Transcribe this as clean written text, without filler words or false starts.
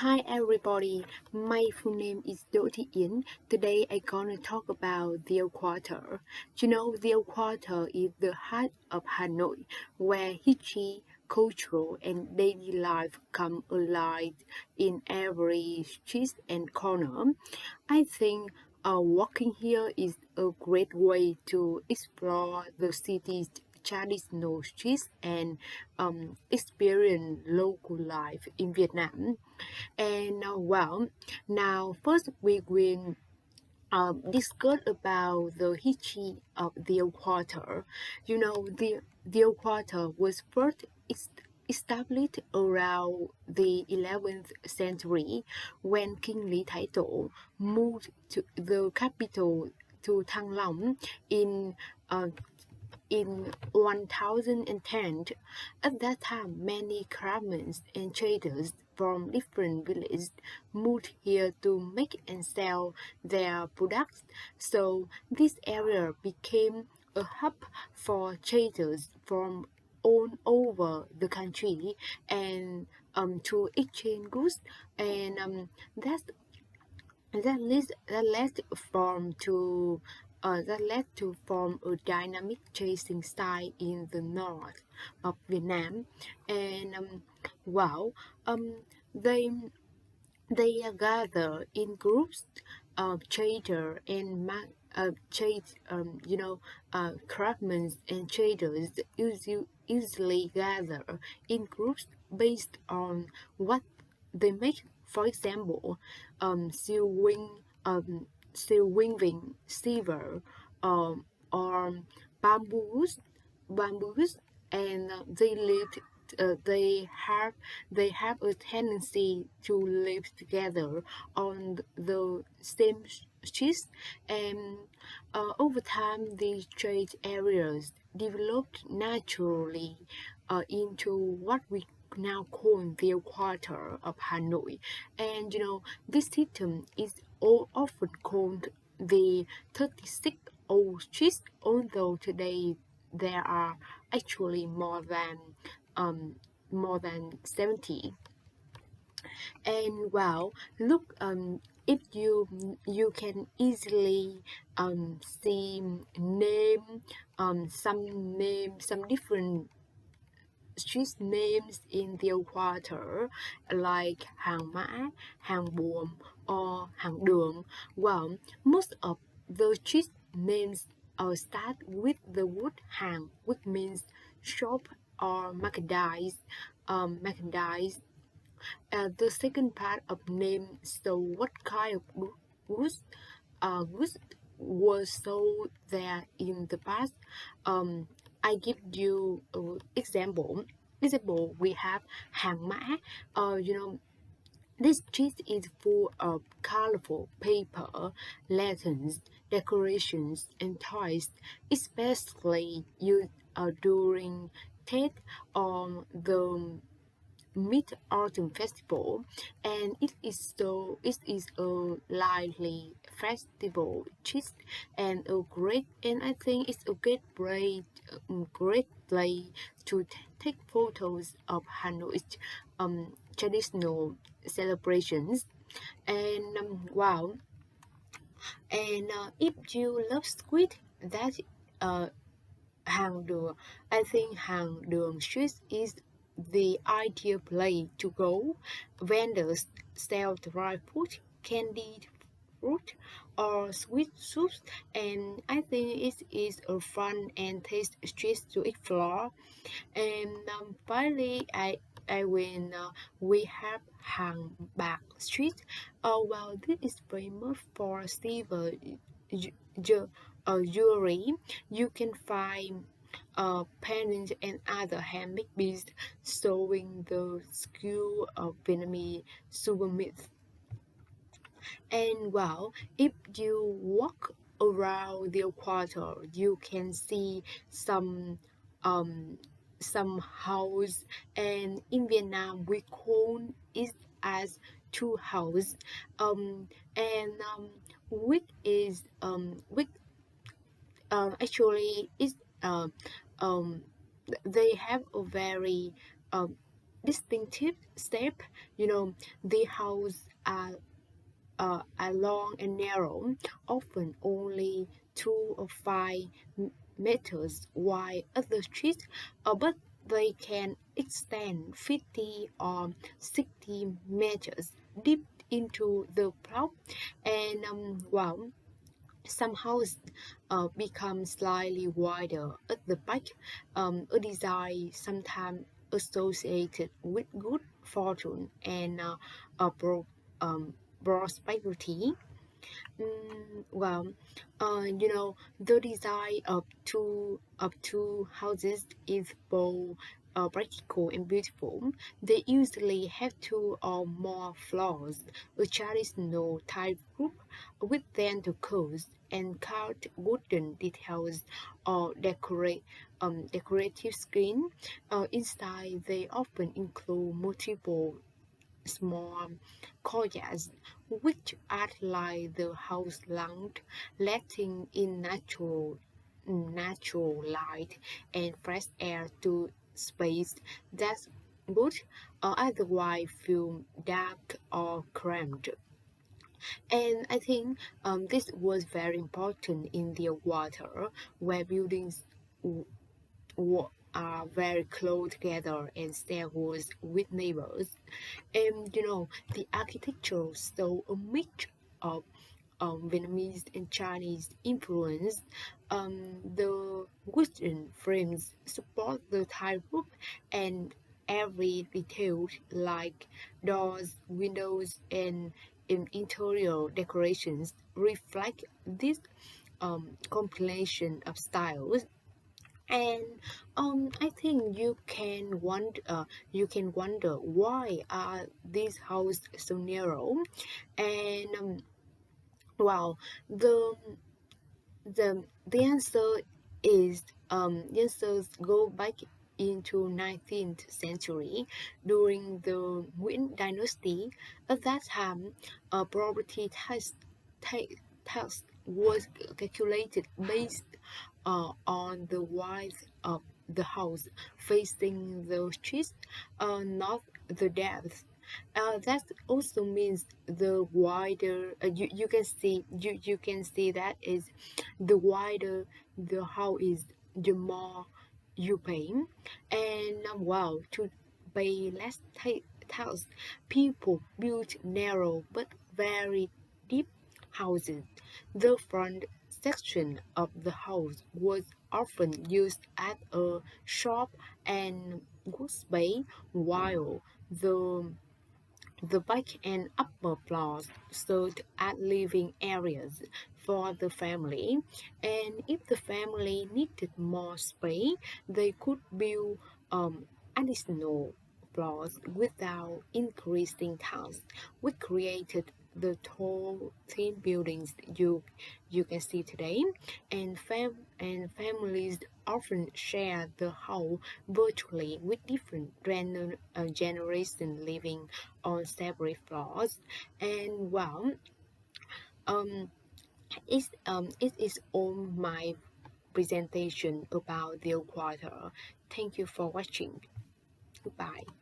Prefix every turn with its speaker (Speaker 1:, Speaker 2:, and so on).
Speaker 1: Hi everybody, my full name is Đỗ Yin. Today I gonna talk about the Old Quater. The Old Quater is the heart of Hanoi, where history, cultural, and daily life come alive in every street and corner. I think walking here is a great way to explore the city's traditional streets and experience local life in Vietnam. And now first we will discuss about the history of the Old Quater. The Old Quater was first established around the 11th century when King Lý Thái Tổ moved to the capital to Thăng Long in uh, in 1010. At that time, many craftsmen and traders from different villages moved here to make and sell their products. So this area became a hub for traders from all over the country and to exchange goods, and that led to form a dynamic chasing style in the north of Vietnam, and wow, um, they gather in groups of trader and craftsmen and traders usually gather in groups based on what they make. For example, sewing, silver, or bamboos, bamboos, and they have a tendency to live together on the same streets, and over time these trade areas developed naturally into what we now call the quarter of Hanoi. And this system is often called the 36 old streets, although today there are actually um, more than 70. And look, if you can easily see some different street names in the quarter, like Hàng Mã, Hàng Buồm, or Hàng Đường. Most of the street names start with the word Hàng, which means shop or merchandise. Merchandise. The second part of name, so what kind of goods goods was sold there in the past. Um, I give you example. Example, we have hàng mã. This street is full of colorful paper, lanterns, decorations, and toys, especially used during Tet or the Mid-Autumn Festival, and it is a lively festival cheese and I think it's a great place to take photos of Hanoi's traditional celebrations. And if you love squid, that uh Hàng Đường. I think Hàng Đường Street is the ideal place to go. Vendors sell dry fruit, candied fruit, or sweet soups, and I think it is a fun and tasty street to explore. And finally, I when we have Hàng Bạc Street. This is famous for silver jewelry. You can find pendants and other handmade pieces showing the skill of Vietnamese souvenirs. And if you walk around the quarter, you can see some um house, and in Vietnam we call it as two house. And which is which actually is um they have a very um distinctive step. The house are long and narrow, often only 2 or 5 meters wide at the street, but they can extend 50 or 60 meters deep into the plow. And some houses become slightly wider at the back, a design sometimes associated with good fortune and um, prosperity. Well, the design of two houses is both practical and beautiful. They usually have two or more floors, a traditional type roof with denticles and carved wooden details or decorative screen. Inside, they often include multiple small courtyards which act like the house lounge, letting in natural light and fresh air to space that would otherwise feel dark or cramped. And I think this was very important in the water, where buildings are very close together and stairways with neighbors. And the architecture saw a mix of Vietnamese and Chinese influence. The wooden frames support the Thai roof, and every detail like doors, windows, and interior decorations reflect this compilation of styles. And I think you can wonder why are these houses so narrow. And wow, the the answer is the answers go back into 19th century during the Nguyen dynasty. At that time, a property tax was calculated based on the width of the house facing the street, not the depth. That also means the wider you can see that is the wider the house is, the more you pay. And wow, to pay less tax, people built narrow but very deep houses. The front section of the house was often used as a shop and goods bay, while the back and upper floors served as living areas for the family, and if the family needed more space, they could build additional floors without increasing costs, which created the tall, thin buildings you can see today. And families often share the house virtually with different generations living on separate floors. And well, um, it is all my presentation about the quarter. Thank you for watching. Goodbye.